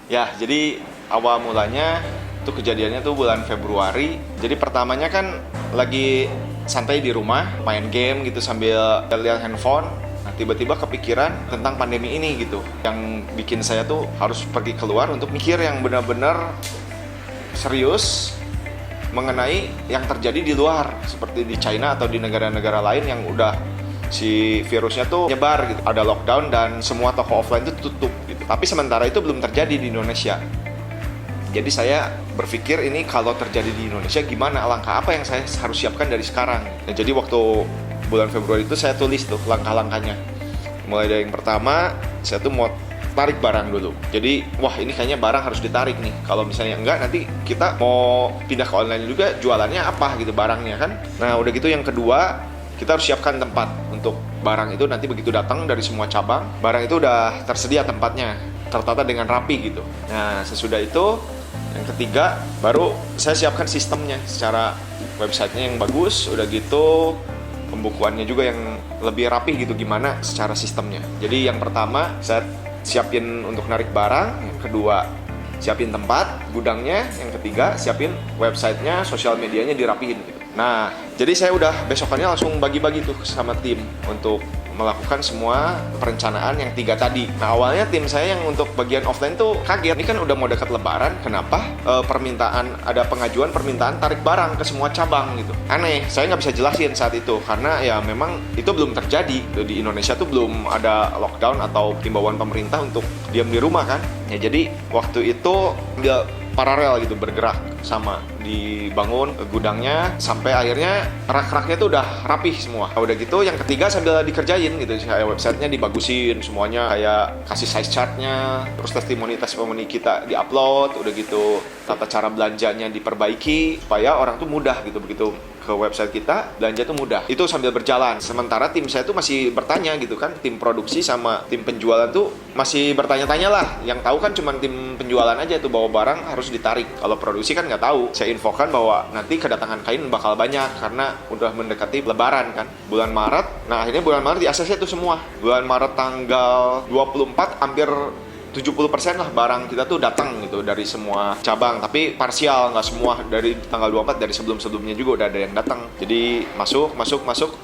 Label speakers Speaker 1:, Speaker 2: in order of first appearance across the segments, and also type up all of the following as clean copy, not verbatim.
Speaker 1: Ya, jadi awal mulanya tuh kejadiannya tuh bulan Februari. Jadi pertamanya kan lagi santai di rumah, main game gitu sambil lihat handphone. Nah, tiba-tiba kepikiran tentang pandemi ini gitu. Yang bikin saya tuh harus pergi keluar untuk mikir yang benar-benar serius mengenai yang terjadi di luar, seperti di China atau di negara-negara lain yang udah si virusnya tuh nyebar gitu. Ada lockdown dan semua toko offline itu tutup gitu. Tapi sementara itu belum terjadi di Indonesia. Jadi saya berpikir ini kalau terjadi di Indonesia gimana, langkah apa yang saya harus siapkan dari sekarang. Nah, jadi waktu bulan Februari itu saya tulis tuh langkah-langkahnya. Mulai dari yang pertama, saya tuh mau tarik barang dulu. Jadi, wah ini kayaknya barang harus ditarik nih. Kalau misalnya enggak, nanti kita mau pindah ke online juga, jualannya apa gitu barangnya kan. Nah, udah gitu yang kedua, kita harus siapkan tempat untuk barang itu nanti begitu datang dari semua cabang, barang itu udah tersedia tempatnya, tertata dengan rapi gitu. Nah, sesudah itu yang ketiga, baru saya siapkan sistemnya secara websitenya yang bagus, udah gitu pembukuannya juga yang lebih rapi gitu gimana secara sistemnya. Jadi yang pertama saya siapin untuk narik barang, yang kedua siapin tempat, gudangnya, yang ketiga siapin websitenya, sosial medianya dirapihin gitu. Nah, jadi saya udah besokannya langsung bagi-bagi tuh sama tim untuk melakukan semua perencanaan yang 3 tadi. Nah, awalnya tim saya yang untuk bagian offline tuh kaget. Ini kan udah mau dekat lebaran, kenapa ada pengajuan permintaan tarik barang ke semua cabang gitu. Aneh, saya nggak bisa jelasin saat itu. Karena ya memang itu belum terjadi. Di Indonesia tuh belum ada lockdown atau himbauan pemerintah untuk diam di rumah kan. Ya jadi waktu itu nggak paralel gitu bergerak sama dibangun gudangnya sampai akhirnya rak-raknya tuh udah rapih semua. Udah gitu yang ketiga sambil dikerjain gitu, kayak websitenya dibagusin semuanya, kayak kasih size chartnya, terus testimoni kita diupload, udah gitu tata cara belanjanya diperbaiki supaya orang tuh mudah gitu, begitu ke website kita belanja tuh mudah. Itu sambil berjalan. Sementara tim saya tuh masih bertanya gitu kan, tim produksi sama tim penjualan tuh masih bertanya-tanya lah. Yang tahu kan cuma tim penjualan aja tuh bahwa barang harus ditarik. Kalau produksi kan nggak tahu. Saya infokan bahwa nanti kedatangan kain bakal banyak karena udah mendekati lebaran kan. Bulan Maret. Nah, akhirnya bulan Maret di ACC tuh semua. Bulan Maret tanggal 24 hampir 70% lah barang kita tuh datang gitu dari semua cabang, tapi parsial, nggak semua. Dari tanggal 24 dari sebelumnya juga udah ada yang datang. Jadi masuk,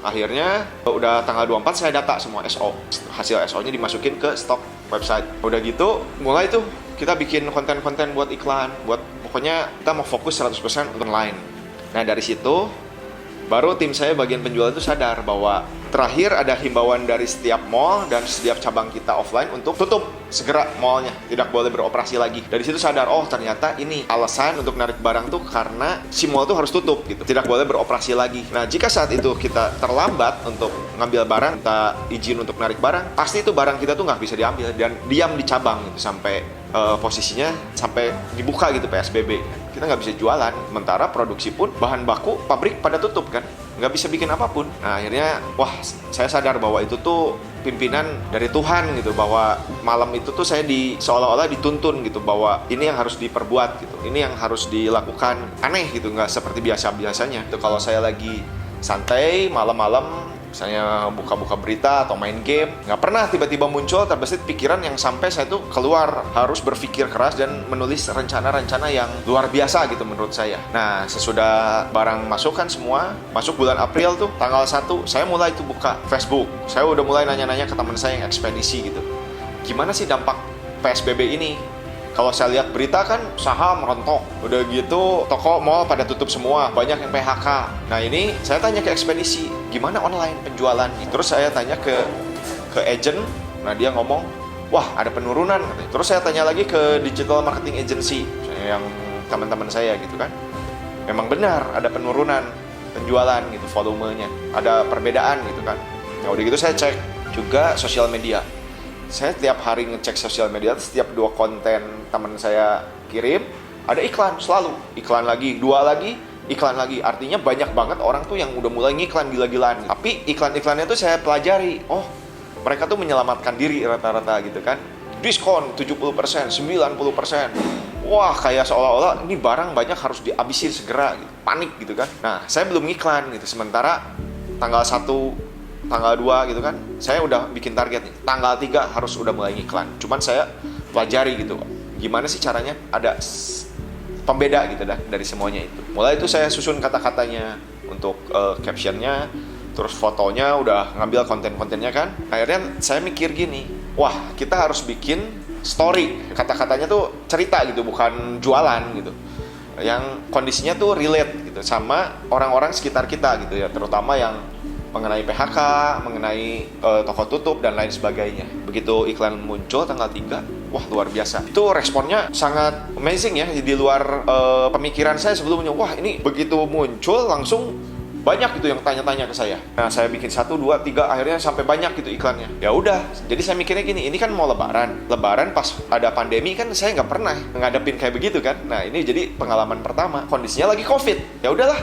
Speaker 1: akhirnya udah tanggal 24 saya data semua SO, hasil SO nya dimasukin ke stok website. Udah gitu mulai tuh kita bikin konten-konten buat iklan, buat pokoknya kita mau fokus 100% online. Nah, dari situ baru tim saya bagian penjual itu sadar bahwa terakhir ada himbauan dari setiap mall dan setiap cabang kita offline untuk tutup segera mallnya, tidak boleh beroperasi lagi. Dari situ sadar, oh ternyata ini alasan untuk narik barang tuh karena si mall tuh harus tutup gitu, tidak boleh beroperasi lagi. Nah, jika saat itu kita terlambat untuk ngambil barang, kita izin untuk narik barang, pasti itu barang kita tuh nggak bisa diambil dan diam di cabang gitu sampai posisinya sampai dibuka gitu PSBB. Kita nggak bisa jualan, sementara produksi pun bahan baku pabrik pada tutup kan, nggak bisa bikin apapun. Nah, akhirnya wah saya sadar bahwa itu tuh pimpinan dari Tuhan gitu, bahwa malam itu tuh saya seolah-olah dituntun gitu bahwa ini yang harus diperbuat gitu, ini yang harus dilakukan. Aneh gitu, nggak seperti biasanya itu kalau saya lagi santai malam-malam misalnya buka-buka berita atau main game, nggak pernah tiba-tiba muncul terbesit pikiran yang sampai saya tuh keluar harus berpikir keras dan menulis rencana-rencana yang luar biasa gitu menurut saya. Nah, sesudah barang masuk kan semua, masuk bulan April tuh tanggal 1 saya mulai tuh buka Facebook. Saya udah mulai nanya-nanya ke teman saya yang ekspedisi gitu, gimana sih dampak PSBB ini? Kalau saya lihat berita kan saham rontok, udah gitu toko mall pada tutup semua, banyak yang PHK. Nah, ini saya tanya ke ekspedisi, gimana online penjualan? Terus saya tanya ke agent, nah dia ngomong, wah ada penurunan. Terus saya tanya lagi ke digital marketing agency, yang teman-teman saya gitu kan, memang benar ada penurunan penjualan gitu, volumenya, ada perbedaan gitu kan. Nah, udah gitu saya cek juga sosial media. Saya tiap hari ngecek sosial media, setiap 2 konten teman saya kirim ada iklan, selalu iklan lagi, 2 lagi iklan lagi. Artinya banyak banget orang tuh yang udah mulai ngiklan gila-gilaan. Tapi iklan-iklannya tuh saya pelajari, oh mereka tuh menyelamatkan diri rata-rata gitu kan, diskon 70%, 90%. Wah, kayak seolah-olah ini barang banyak harus dihabisin segera gitu. Panik gitu kan. Nah, saya belum ngiklan gitu, sementara tanggal 1 tanggal 2 gitu kan, saya udah bikin target nih, tanggal 3 harus udah mulai ngiklan. Cuman saya pelajari gitu, gimana sih caranya ada pembeda gitu dari semuanya itu. Mulai itu saya susun kata-katanya untuk captionnya, terus fotonya udah ngambil konten-kontennya kan. Akhirnya saya mikir gini, wah kita harus bikin story, kata-katanya tuh cerita gitu, bukan jualan gitu, yang kondisinya tuh relate gitu sama orang-orang sekitar kita gitu ya, terutama yang mengenai PHK, mengenai toko tutup dan lain sebagainya. Begitu iklan muncul tanggal 3, wah luar biasa. Itu responnya sangat amazing ya, di luar pemikiran saya sebelumnya. Wah ini begitu muncul langsung banyak gitu yang tanya-tanya ke saya. Nah saya bikin 1, 2, 3, akhirnya sampai banyak gitu iklannya. Ya udah, jadi saya mikirnya gini, ini kan mau lebaran pas ada pandemi kan saya nggak pernah ngadepin kayak begitu kan. Nah ini jadi pengalaman pertama, kondisinya lagi COVID. Ya udahlah,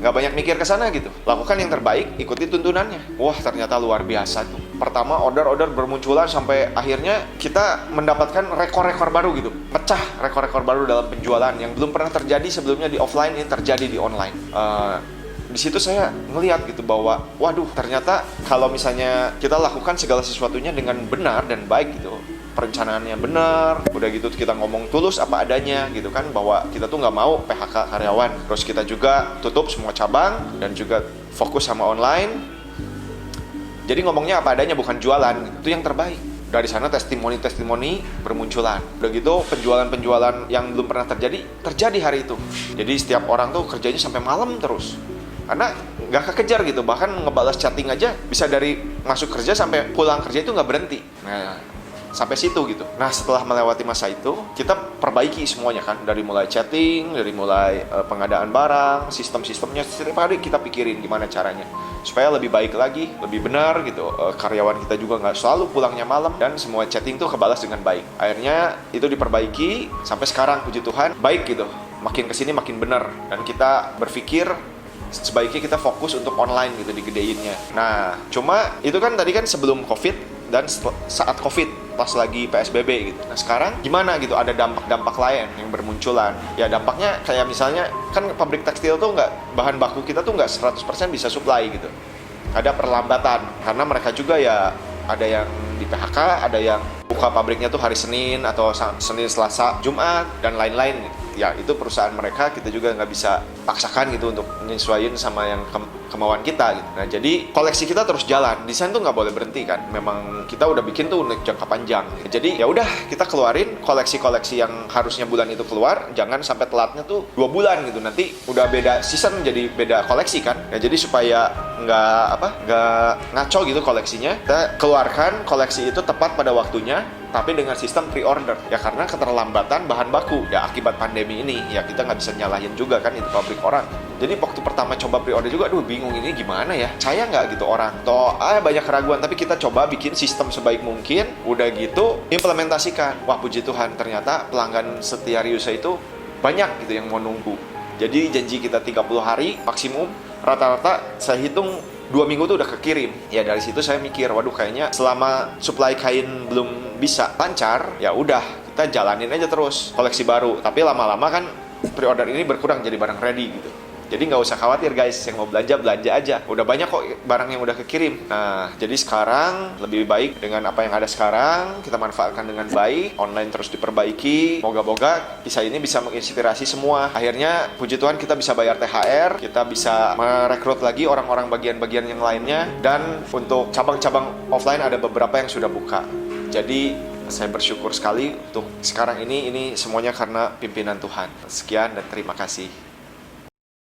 Speaker 1: nggak banyak mikir ke sana gitu, lakukan yang terbaik, ikuti tuntunannya. Wah ternyata luar biasa tuh. Pertama order bermunculan sampai akhirnya kita mendapatkan rekor-rekor baru gitu, pecah rekor-rekor baru dalam penjualan yang belum pernah terjadi sebelumnya di offline, ini terjadi di online. Di situ saya ngelihat gitu bahwa waduh ternyata kalau misalnya kita lakukan segala sesuatunya dengan benar dan baik gitu, perencanaannya benar, udah gitu kita ngomong tulus apa adanya gitu kan, bahwa kita tuh nggak mau PHK karyawan, terus kita juga tutup semua cabang dan juga fokus sama online. Jadi ngomongnya apa adanya, bukan jualan, itu yang terbaik. Dari sana testimoni bermunculan. Udah gitu penjualan yang belum pernah terjadi hari itu. Jadi setiap orang tuh kerjanya sampai malam terus, karena nggak kekejar gitu, bahkan ngebalas chatting aja bisa dari masuk kerja sampai pulang kerja itu nggak berhenti. Nah sampai situ gitu. Nah setelah melewati masa itu kita perbaiki semuanya kan, dari mulai chatting, dari mulai pengadaan barang, sistemnya setiap hari kita pikirin gimana caranya supaya lebih baik lagi, lebih benar gitu. Karyawan kita juga nggak selalu pulangnya malam dan semua chatting tuh kebalas dengan baik. Akhirnya itu diperbaiki sampai sekarang, puji Tuhan baik gitu, makin kesini makin benar, dan kita berpikir sebaiknya kita fokus untuk online gitu, digedeinnya. Nah cuma itu kan tadi kan sebelum COVID dan saat COVID pas lagi PSBB gitu. Nah sekarang gimana gitu, ada dampak-dampak lain yang bermunculan. Ya dampaknya kayak misalnya kan pabrik tekstil tuh nggak, bahan baku kita tuh nggak 100% bisa supply gitu. Ada perlambatan karena mereka juga ya ada yang di PHK, ada yang buka pabriknya tuh hari Senin atau Senin, Selasa, Jumat dan lain-lain gitu. Ya itu perusahaan mereka, kita juga nggak bisa paksakan gitu untuk menyesuaikan sama yang kemauan kita gitu. Nah jadi koleksi kita terus jalan, desain tuh nggak boleh berhenti kan, memang kita udah bikin tuh untuk jangka panjang gitu. Jadi ya udah kita keluarin koleksi-koleksi yang harusnya bulan itu keluar, jangan sampai telatnya tuh 2 bulan gitu, nanti udah beda season jadi beda koleksi kan. Ya jadi supaya nggak ngaco gitu koleksinya, kita keluarkan koleksi itu tepat pada waktunya, tapi dengan sistem pre-order. Ya karena keterlambatan bahan baku ya akibat pandemi ini, ya kita nggak bisa nyalahin juga kan itu pabrik orang. Jadi waktu pertama coba pre-order juga, aduh bingung ini gimana ya, saya nggak gitu orang toh banyak keraguan, tapi kita coba bikin sistem sebaik mungkin, udah gitu implementasikan. Wah puji Tuhan ternyata pelanggan setia Ryusa itu banyak gitu yang mau nunggu. Jadi janji kita 30 hari maksimum, rata-rata saya hitung 2 minggu tuh udah kekirim. Ya dari situ saya mikir, waduh kayaknya selama supply kain belum bisa lancar, ya udah kita jalanin aja terus koleksi baru. Tapi lama-lama kan pre-order ini berkurang jadi barang ready gitu. Jadi nggak usah khawatir guys, yang mau belanja aja. Udah banyak kok barang yang udah kekirim. Nah, jadi sekarang lebih baik dengan apa yang ada sekarang, kita manfaatkan dengan baik, online terus diperbaiki. Moga-moga kisah ini bisa menginspirasi semua. Akhirnya, puji Tuhan kita bisa bayar THR, kita bisa merekrut lagi orang-orang bagian-bagian yang lainnya, dan untuk cabang-cabang offline ada beberapa yang sudah buka. Jadi, saya bersyukur sekali untuk sekarang ini semuanya karena pimpinan Tuhan. Sekian dan terima kasih.